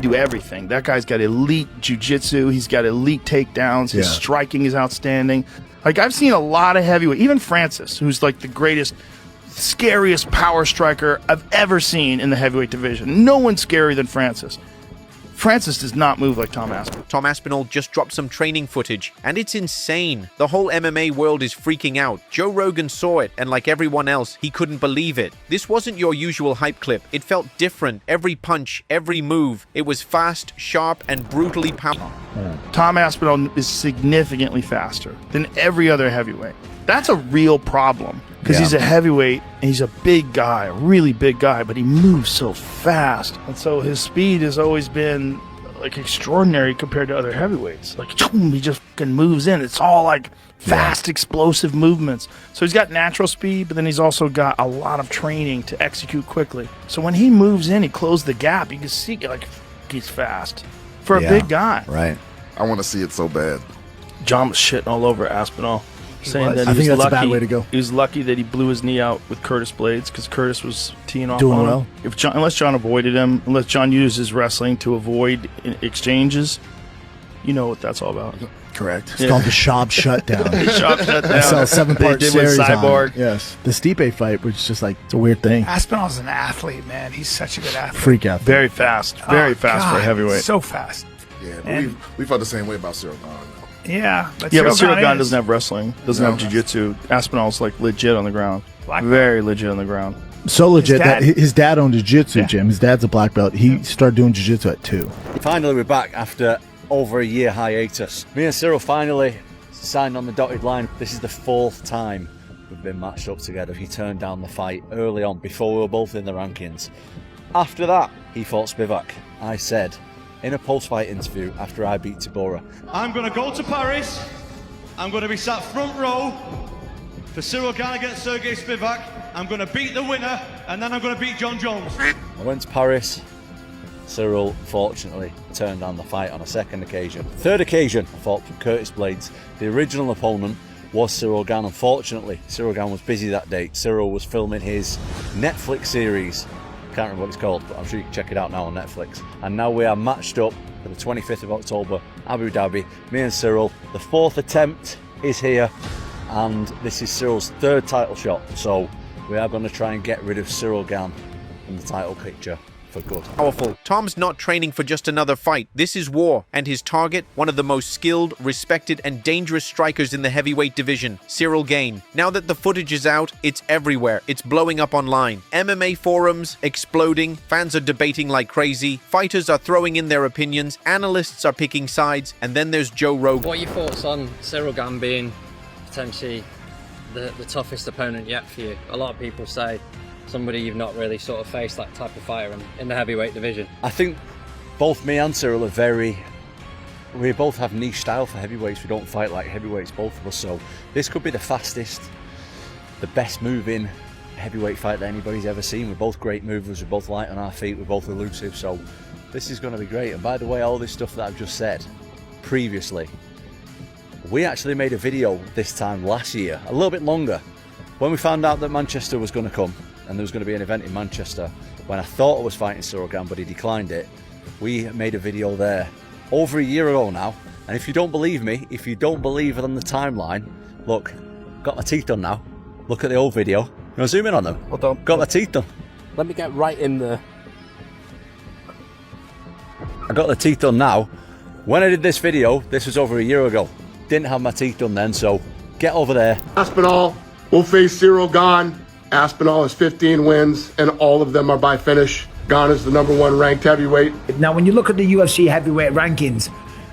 can do everything. That guy's got elite jiu-jitsu. He's got elite takedowns. His striking is outstanding. Like, I've seen a lot of heavyweight, even Francis, who's like the greatest, scariest power striker I've ever seen in the heavyweight division. No one's scarier than Francis. Francis does not move like Tom Aspinall. Tom Aspinall just dropped some training footage, and it's insane. The whole MMA world is freaking out. Joe Rogan saw it, and like everyone else, he couldn't believe it. This wasn't your usual hype clip. It felt different. Every punch, every move. It was fast, sharp, and brutally powerful. Tom Aspinall is significantly faster than every other heavyweight. That's a real problem, because he's a heavyweight, and he's a big guy, a really big guy, but he moves so fast. And so his speed has always been like extraordinary compared to other heavyweights. Like, he just fucking moves in. It's all like fast, explosive movements. So he's got natural speed, but then he's also got a lot of training to execute quickly. So when he moves in, he closes the gap. You can see, like, he's fast for a big guy. Right. I want to see it so bad. John was shitting all over Aspinall, saying that I think that's lucky, a bad way to go. He was lucky that he blew his knee out with Curtis Blades, because Curtis was teeing off Doing on him. well. Unless John avoided him, unless John used his wrestling to avoid exchanges, you know what that's all about. Correct. It's called the Shop Shutdown. Shop shut down. I saw a 7-part They did with series on Cyborg. it. Yes. The Stipe fight, which is just like, it's a weird thing. Aspinall's an athlete, man. He's such a good athlete. Freak athlete. Very fast. Very fast for a heavyweight. So fast. Yeah, but we felt the same way about Ciryl Gane. Yeah. But Ciryl Gane doesn't have wrestling, doesn't have jiu-jitsu. Aspinall's like legit on the ground. Very legit on the ground. So legit dad- that his dad owned a jiu-jitsu gym. His dad's a black belt. He started doing jiu-jitsu at 2. Finally, we're back after over a year hiatus. Me and Ciryl finally signed on the dotted line. This is the 4th time we've been matched up together. He turned down the fight early on before we were both in the rankings. After that, he fought Spivak. I said in a post-fight interview after I beat Tabora, I'm going to go to Paris. I'm going to be sat front row for Ciryl Gane against Sergey Spivak. I'm going to beat the winner, and then I'm going to beat John Jones. I went to Paris. Ciryl, fortunately, turned down the fight on a second occasion. Third occasion, I fought Curtis Blades. The original opponent was Ciryl Gane. Unfortunately, Ciryl Gane was busy that day. Ciryl was filming his Netflix series. Can't remember what it's called, but I'm sure you can check it out now on Netflix. And now we are matched up for the 25th of October, Abu Dhabi. Me and Ciryl. The 4th attempt is here, and this is Cyryl's 3rd title shot. So we are going to try and get rid of Ciryl Gane from the title picture for good. Powerful. Tom's not training for just another fight. This is war, and his target, one of the most skilled, respected, and dangerous strikers in the heavyweight division, Ciryl Gane. Now that the footage is out, it's everywhere. It's blowing up online. MMA forums exploding, fans are debating like crazy, fighters are throwing in their opinions, analysts are picking sides, and then there's Joe Rogan. What are your thoughts on Ciryl Gane being potentially the toughest opponent yet for you? A lot of people say somebody you've not really sort of faced that type of fighter in the heavyweight division. I think both me and Ciryl are we both have niche style for heavyweights. We don't fight like heavyweights, both of us. So this could be the fastest, the best moving heavyweight fight that anybody's ever seen. We're both great movers. We're both light on our feet. We're both elusive. So this is going to be great. And by the way, all this stuff that I've just said previously, we actually made a video this time last year, a little bit longer, when we found out that Manchester was going to come and there was going to be an event in Manchester. When I thought I was fighting Ciryl Gane, but he declined it, we made a video there over a year ago now. And if you don't believe me, if you don't believe it on the timeline, look, got my teeth done now. Look at the old video. You want to zoom in on them? Hold on. Got my teeth done. Let me get right in there. I got the teeth done now. When I did this video, this was over a year ago. Didn't have my teeth done then, so get over there. Aspinall will face Ciryl Gane. Aspinall has 15 wins, and all of them are by finish. Gane is the #1 ranked heavyweight. Now, when you look at the UFC heavyweight rankings,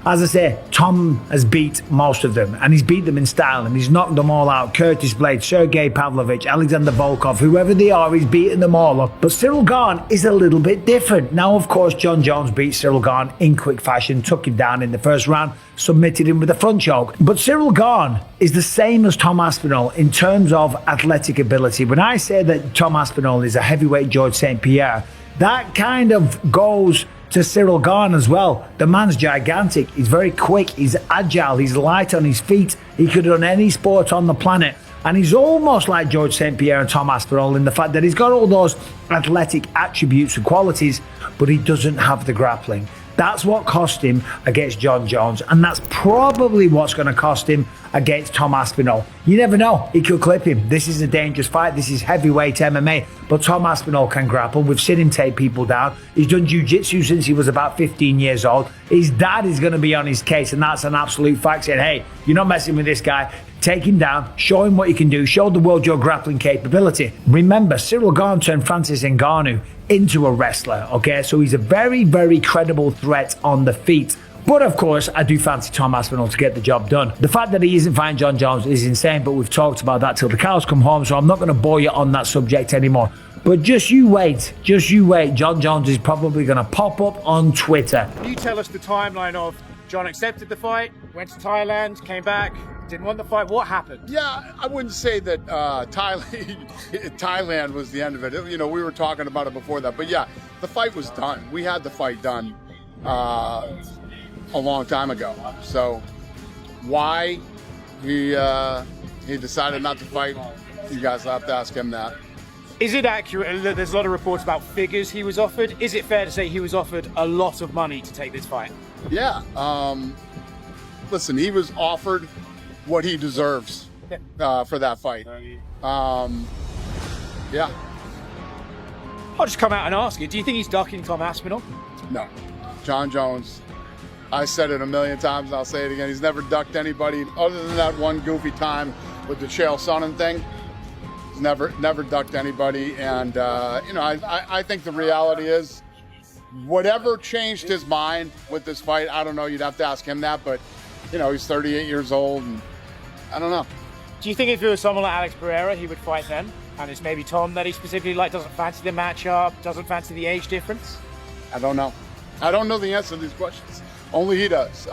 as I say, Tom has beat most of them, and he's beat them in style, and he's knocked them all out. Curtis Blades, Sergey Pavlovich, Alexander Volkov, whoever they are, he's beaten them all up. But Ciryl Gane is a little bit different. Now, of course, John Jones beat Ciryl Gane in quick fashion, took him down in the first round, submitted him with a front choke. But Ciryl Gane is the same as Tom Aspinall in terms of athletic ability. When I say that Tom Aspinall is a heavyweight George St. Pierre, that kind of goes to Ciryl Gane as well. The man's gigantic, he's very quick, he's agile, he's light on his feet. He could run any sport on the planet. And he's almost like George St. Pierre and Tom Aspinall in the fact that he's got all those athletic attributes and qualities, but he doesn't have the grappling. That's what cost him against John Jones, and that's probably what's going to cost him against Tom Aspinall. You never know, he could clip him. This is a dangerous fight. This is heavyweight MMA, but Tom Aspinall can grapple. We've seen him take people down. He's done jiu-jitsu since he was about 15 years old. His dad is going to be on his case, and that's an absolute fact, saying, hey, you're not messing with this guy. Take him down, show him what you can do, show the world your grappling capability. Remember, Ciryl Gane turned Francis Ngannou into a wrestler, okay? So he's a very, very credible threat on the feet. But of course, I do fancy Tom Aspinall to get the job done. The fact that he isn't fighting John Jones is insane, but we've talked about that till the cows come home, so I'm not going to bore you on that subject anymore. But just you wait. John Jones is probably going to pop up on Twitter. Can you tell us the timeline of John accepted the fight, went to Thailand, came back, didn't want the fight? What happened? Yeah, I wouldn't say that Thailand was the end of it. You know, we were talking about it before that. But yeah, the fight was done. We had the fight done a long time ago. So why he decided not to fight, you guys will have to ask him that. Is it accurate that there's a lot of reports about figures he was offered? Is it fair to say he was offered a lot of money to take this fight? Yeah. Listen, he was offered what he deserves for that fight. Yeah. I'll just come out and ask you, do you think he's ducking Tom Aspinall? No. John Jones, I said it a million times, I'll say it again, he's never ducked anybody other than that one goofy time with the Chael Sonnen thing. He's never ducked anybody. And, you know, I think the reality is, whatever changed his mind with this fight, I don't know, you'd have to ask him that, but, you know, he's 38 years old, and I don't know. Do you think if it was someone like Alex Pereira, he would fight then? And it's maybe Tom that he specifically like, doesn't fancy the matchup, doesn't fancy the age difference? I don't know. I don't know the answer to these questions. Only he does.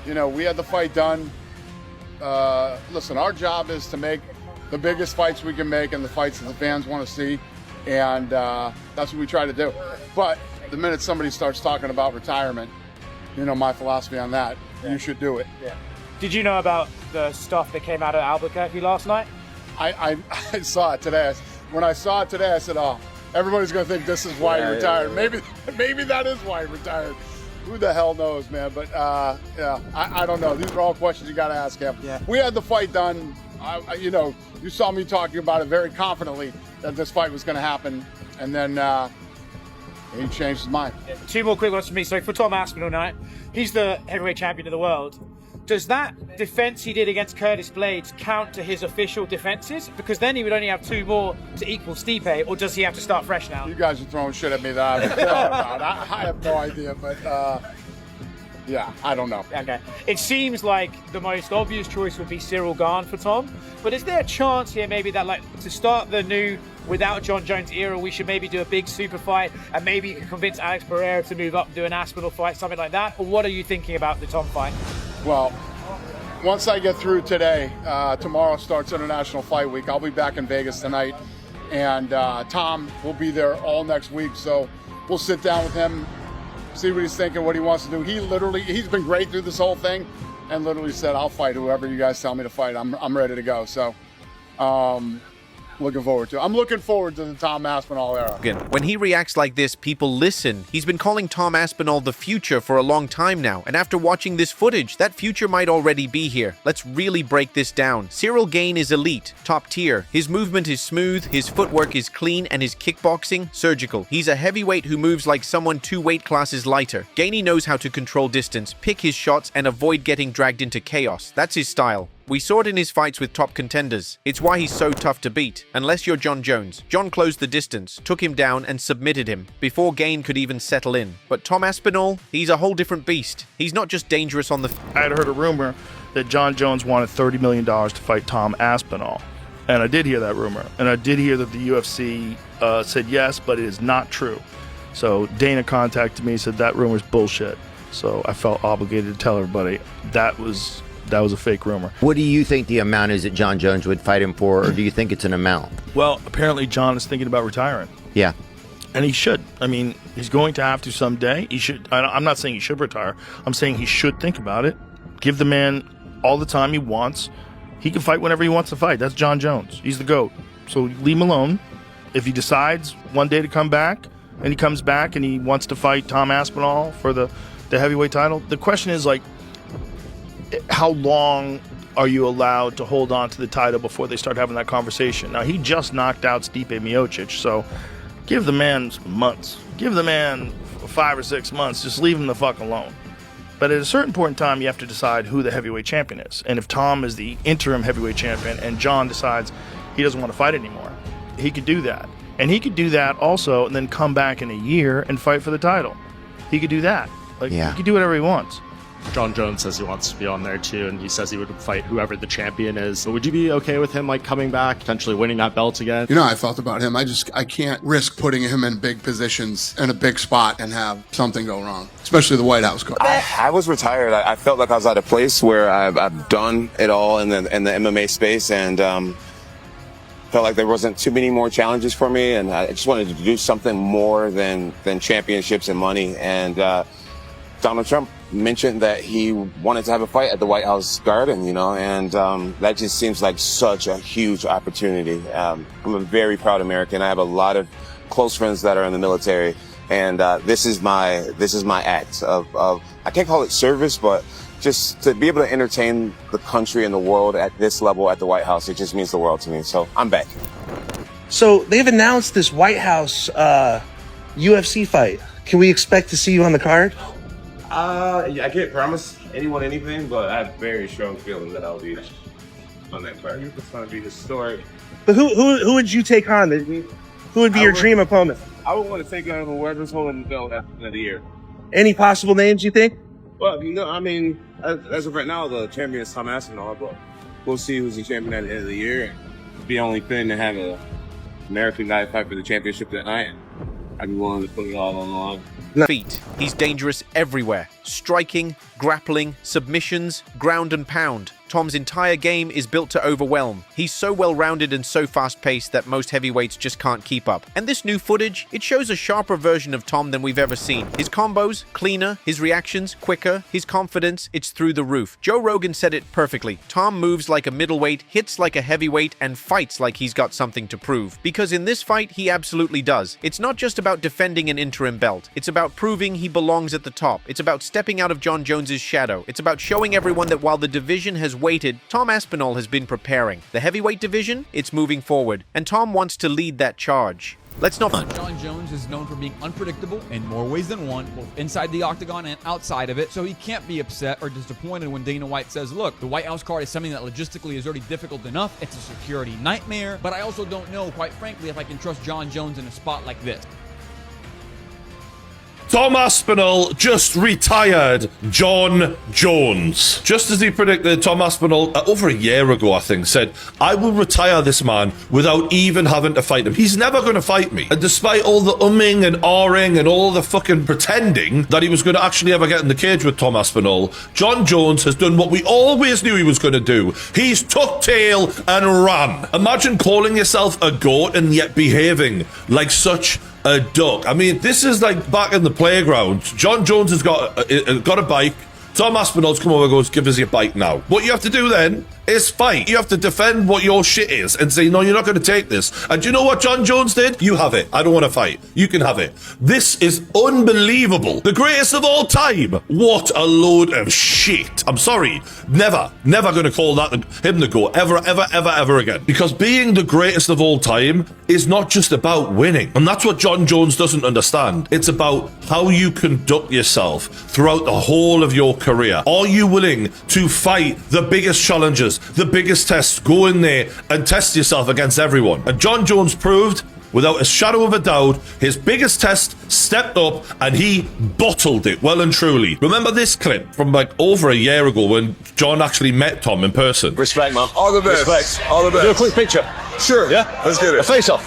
You know, we had the fight done. Listen, our job is to make the biggest fights we can make and the fights that the fans want to see. And that's what we try to do. But the minute somebody starts talking about retirement, you know my philosophy on that, you should do it. Yeah. Did you know about the stuff that came out of Albuquerque last night? I saw it today. When I saw it today, I said, oh, everybody's going to think this is why he retired. Yeah. Maybe that is why he retired. Who the hell knows, man? But, yeah, I don't know. These are all questions you got to ask him. Yeah. We had the fight done. You know, you saw me talking about it very confidently that this fight was going to happen. And then he changed his mind. Yeah. Two more quick ones for me. So for Tom Aspinall now, he's the heavyweight champion of the world. Does that defense he did against Curtis Blades count to his official defenses? Because then he would only have two more to equal Stipe, or does he have to start fresh now? You guys are throwing shit at me that I haven't thought about. I have no idea, but yeah, I don't know. Okay. It seems like the most obvious choice would be Ciryl Gane for Tom, but is there a chance here maybe that, like, to start the new without John Jones era, we should maybe do a big super fight and maybe you can convince Alex Pereira to move up and do an Aspinall fight, something like that? Or what are you thinking about the Tom fight? Well, once I get through today, tomorrow starts International Fight Week. I'll be back in Vegas tonight, and Tom will be there all next week. So we'll sit down with him, see what he's thinking, what he wants to do. He's been great through this whole thing, and literally said, "I'll fight whoever you guys tell me to fight. I'm ready to go." So. Looking forward to it. I'm looking forward to the Tom Aspinall era. When he reacts like this, people listen. He's been calling Tom Aspinall the future for a long time now, and after watching this footage, that future might already be here. Let's really break this down. Ciryl Gane is elite, top tier. His movement is smooth, his footwork is clean, and his kickboxing, surgical. He's a heavyweight who moves like someone 2 weight classes lighter. Gane knows how to control distance, pick his shots, and avoid getting dragged into chaos. That's his style. We saw it in his fights with top contenders. It's why he's so tough to beat. Unless you're John Jones. John closed the distance, took him down, and submitted him before Gane could even settle in. But Tom Aspinall, he's a whole different beast. He's not just dangerous on the... I had heard a rumor that John Jones wanted $30 million to fight Tom Aspinall. And I did hear that rumor. And I did hear that the UFC said yes, but it is not true. So Dana contacted me and said that rumor's bullshit. So I felt obligated to tell everybody that was a fake rumor. What do you think the amount is that John Jones would fight him for, or do you think it's an amount? Well, apparently John is thinking about retiring. Yeah. And he should. I mean, he's going to have to someday. He should. I'm not saying he should retire. I'm saying he should think about it. Give the man all the time he wants. He can fight whenever he wants to fight. That's John Jones. He's the GOAT. So leave him alone. If he decides one day to come back, and he comes back and he wants to fight Tom Aspinall for the heavyweight title, the question is, like, how long are you allowed to hold on to the title before they start having that conversation? Now, he just knocked out Stipe Miocic, so give the man months. Give the man 5 or 6 months. Just leave him the fuck alone. But at a certain point in time, you have to decide who the heavyweight champion is. And if Tom is the interim heavyweight champion and John decides he doesn't want to fight anymore, he could do that. And he could do that also and then come back in a year and fight for the title. He could do that. Like, he could do whatever he wants. John Jones says he wants to be on there too, and he says he would fight whoever the champion is. So would you be okay with him, like, coming back, potentially winning that belt again? You know, I thought about him. I can't risk putting him in big positions in a big spot and have something go wrong, especially the White House card. I was retired. I felt like I was at a place where I've done it all in the MMA space, and felt like there wasn't too many more challenges for me, and I just wanted to do something more than championships and money. And Donald Trump mentioned that he wanted to have a fight at the White House Garden, you know, and that just seems like such a huge opportunity. I'm a very proud American. I have a lot of close friends that are in the military, and this is my act of I can't call it service, but just to be able to entertain the country and the world at this level at the White House, it just means the world to me. So I'm back. So they've announced this White House UFC fight. Can we expect to see you on the card? I can't promise anyone anything, but I have a very strong feeling that I'll be on that card. It's going to be historic. But who would you take on? Who would be your dream opponent? I would want to take on whoever's holding the belt at the end of the year. Any possible names you think? Well, you know, I mean, as of right now, the champion is Tom Aspinall, but we'll see who's the champion at the end of the year. It'd be only fitting to have an American guy fight for the championship that night. I'd be willing to put it all on the line. Feet. He's dangerous everywhere. Striking, grappling, submissions, ground and pound. Tom's entire game is built to overwhelm. He's so well-rounded and so fast-paced that most heavyweights just can't keep up. And this new footage, it shows a sharper version of Tom than we've ever seen. His combos, cleaner, his reactions, quicker, his confidence, it's through the roof. Joe Rogan said it perfectly. Tom moves like a middleweight, hits like a heavyweight, and fights like he's got something to prove. Because in this fight, he absolutely does. It's not just about defending an interim belt. It's about proving he belongs at the top. It's about stepping out of John Jones's shadow. It's about showing everyone that while the division has waited, Tom Aspinall has been preparing. The heavyweight division, it's moving forward, and Tom wants to lead that charge. Let's not... John Jones is known for being unpredictable in more ways than one, both inside the octagon and outside of it, so he can't be upset or disappointed when Dana White says, look, the White House card is something that logistically is already difficult enough. It's a security nightmare, but I also don't know, quite frankly, if I can trust John Jones in a spot like this. Tom Aspinall just retired John Jones. Just as he predicted, Tom Aspinall, over a year ago, I think, said, I will retire this man without even having to fight him. He's never going to fight me. And despite all the umming and ahhing and all the fucking pretending that he was going to actually ever get in the cage with Tom Aspinall, John Jones has done what we always knew he was going to do. He's tucked tail and ran. Imagine calling yourself a goat and yet behaving like such a duck. I mean, this is like back in the playground. John Jones has got a bike. Tom Aspinall's come over and goes, give us your bike now. What you have to do then is fight. You have to defend what your shit is and say, no, you're not going to take this. And do you know what John Jones did? You have it. I don't want to fight. You can have it. This is unbelievable. The greatest of all time. What a load of shit. I'm sorry. Never going to call that him the GOAT. Ever again. Because being the greatest of all time is not just about winning. And that's what John Jones doesn't understand. It's about how you conduct yourself throughout the whole of your career. Are you willing to fight the biggest challenges, the biggest tests, go in there and test yourself against everyone? And John Jones proved, without a shadow of a doubt, his biggest test, stepped up and he bottled it well and truly. Remember this clip from like over a year ago when John actually met Tom in person? Respect, man. All the best. Respect. All the best. Do a quick picture. Sure. Yeah? Let's get it. A face-off.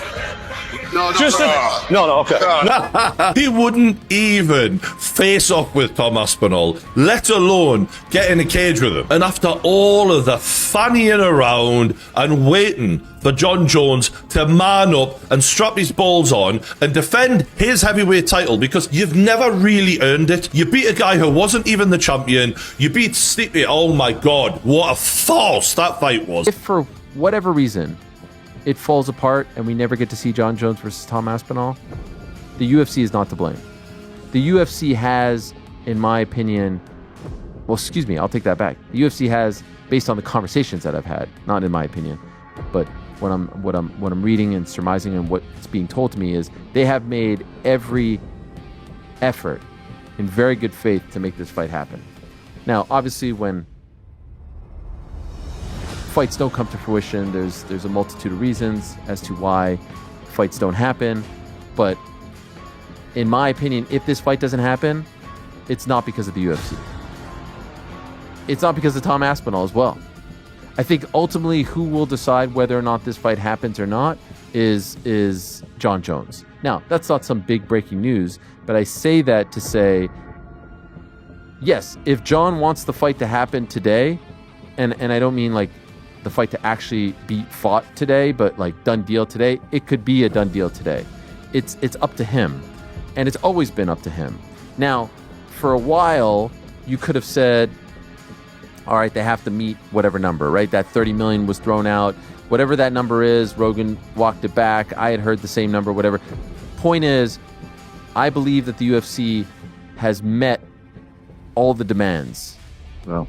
Okay. He wouldn't even face off with Tom Aspinall, let alone get in a cage with him. And after all of the fannying around and waiting for John Jones to man up and strap his balls on and defend his heavyweight title, because you've never really earned it. You beat a guy who wasn't even the champion. You beat Stipe. Oh my God, what a farce that fight was. If for whatever reason it falls apart and we never get to see John Jones versus Tom Aspinall, the UFC is not to blame. The UFC has, in my opinion, well, excuse me, I'll take that back. The UFC has, based on the conversations that I've had, not in my opinion, but what I'm reading and surmising and what's being told to me is they have made every effort in very good faith to make this fight happen. Now, obviously, when fights don't come to fruition, there's a multitude of reasons as to why fights don't happen, but in my opinion, if this fight doesn't happen, it's not because of the UFC. It's not because of Tom Aspinall as well. I think ultimately who will decide whether or not this fight happens or not is John Jones. Now, that's not some big breaking news, but I say that to say, yes, if John wants the fight to happen today, and I don't mean like the fight to actually be fought today, but like done deal today, it could be a done deal today. It's up to him, and it's always been up to him. Now, for a while, you could have said, all right, they have to meet whatever number, right? That 30 million was thrown out. Whatever that number is, Rogan walked it back. I had heard the same number, whatever. Point is, I believe that the UFC has met all the demands. Well,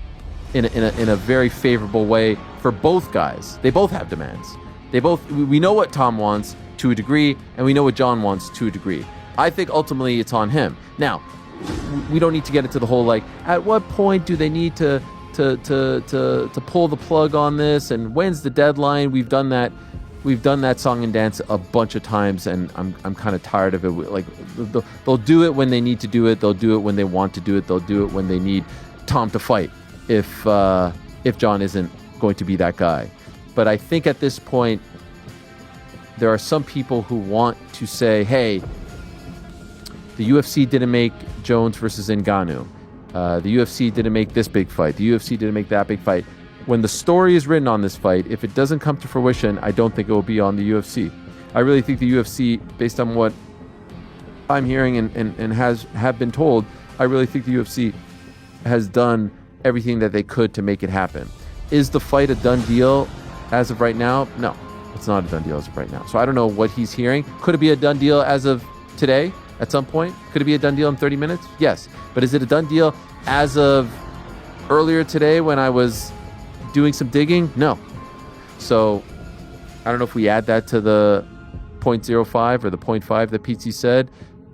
in a very favorable way for both guys. They both have demands. We know what Tom wants to a degree, and we know what John wants to a degree. I think ultimately it's on him. Now, we don't need to get into the whole, like, at what point do they need to pull the plug on this, and when's the deadline? We've done that song and dance a bunch of times, and I'm kind of tired of it. Like, they'll do it when they need to do it. They'll do it when they want to do it. They'll do it when they need Tom to fight, if John isn't going to be that guy. But I think at this point, there are some people who want to say, hey, the UFC didn't make Jones versus Ngannou. The UFC didn't make this big fight. The UFC didn't make that big fight. When the story is written on this fight, if it doesn't come to fruition, I don't think it will be on the UFC. I really think the UFC, based on what I'm hearing and have been told, I really think the UFC has done everything that they could to make it happen. Is the fight a done deal as of right now? No, it's not a done deal as of right now. So I don't know what he's hearing. Could it be a done deal as of today? At some point? Could it be a done deal in 30 minutes? Yes. But is it a done deal as of earlier today when I was doing some digging? No. So I don't know if we add that to the 0.05 or the 0.5 that Pizzi said,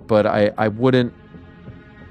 but I wouldn't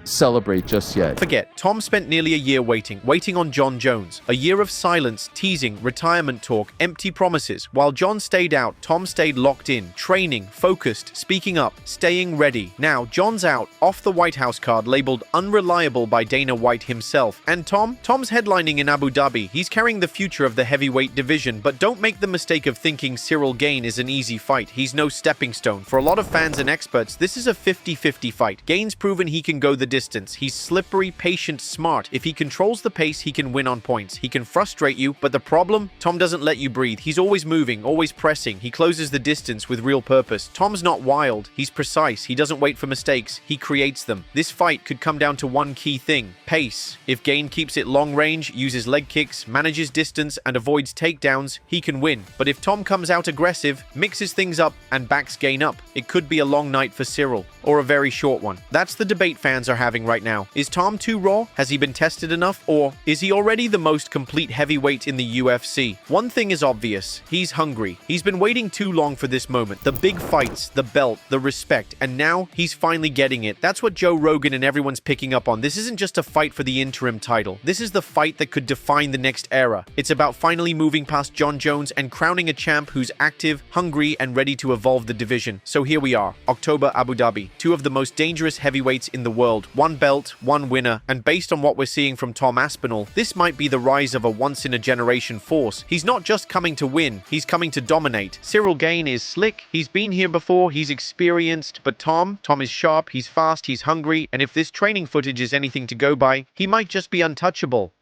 celebrate just yet. Forget, Tom spent nearly a year waiting on John Jones. A year of silence, teasing, retirement talk, empty promises. While John stayed out, Tom stayed locked in, training, focused, speaking up, staying ready. Now, John's out, off the White House card labeled unreliable by Dana White himself. And Tom's headlining in Abu Dhabi. He's carrying the future of the heavyweight division, but don't make the mistake of thinking Ciryl Gane is an easy fight. He's no stepping stone. For a lot of fans and experts, this is a 50-50 fight. Gane's proven he can go the distance. He's slippery, patient, smart. If he controls the pace, he can win on points. He can frustrate you, but the problem? Tom doesn't let you breathe. He's always moving, always pressing. He closes the distance with real purpose. Tom's not wild. He's precise. He doesn't wait for mistakes. He creates them. This fight could come down to one key thing: pace. If Gane keeps it long range, uses leg kicks, manages distance, and avoids takedowns, he can win. But if Tom comes out aggressive, mixes things up, and backs Gane up, it could be a long night for Ciryl, or a very short one. That's the debate fans are having right now. Is Tom too raw? Has he been tested enough? Or is he already the most complete heavyweight in the UFC? One thing is obvious. He's hungry. He's been waiting too long for this moment. The big fights, the belt, the respect, and now he's finally getting it. That's what Joe Rogan and everyone's picking up on. This isn't just a fight for the interim title. This is the fight that could define the next era. It's about finally moving past John Jones and crowning a champ who's active, hungry, and ready to evolve the division. So here we are, October, Abu Dhabi. Two of the most dangerous heavyweights in the world. One belt, one winner, and based on what we're seeing from Tom Aspinall, this might be the rise of a once-in-a-generation force. He's not just coming to win, he's coming to dominate. Ciryl Gane is slick, he's been here before, he's experienced, but Tom is sharp, he's fast, he's hungry, and if this training footage is anything to go by, he might just be untouchable.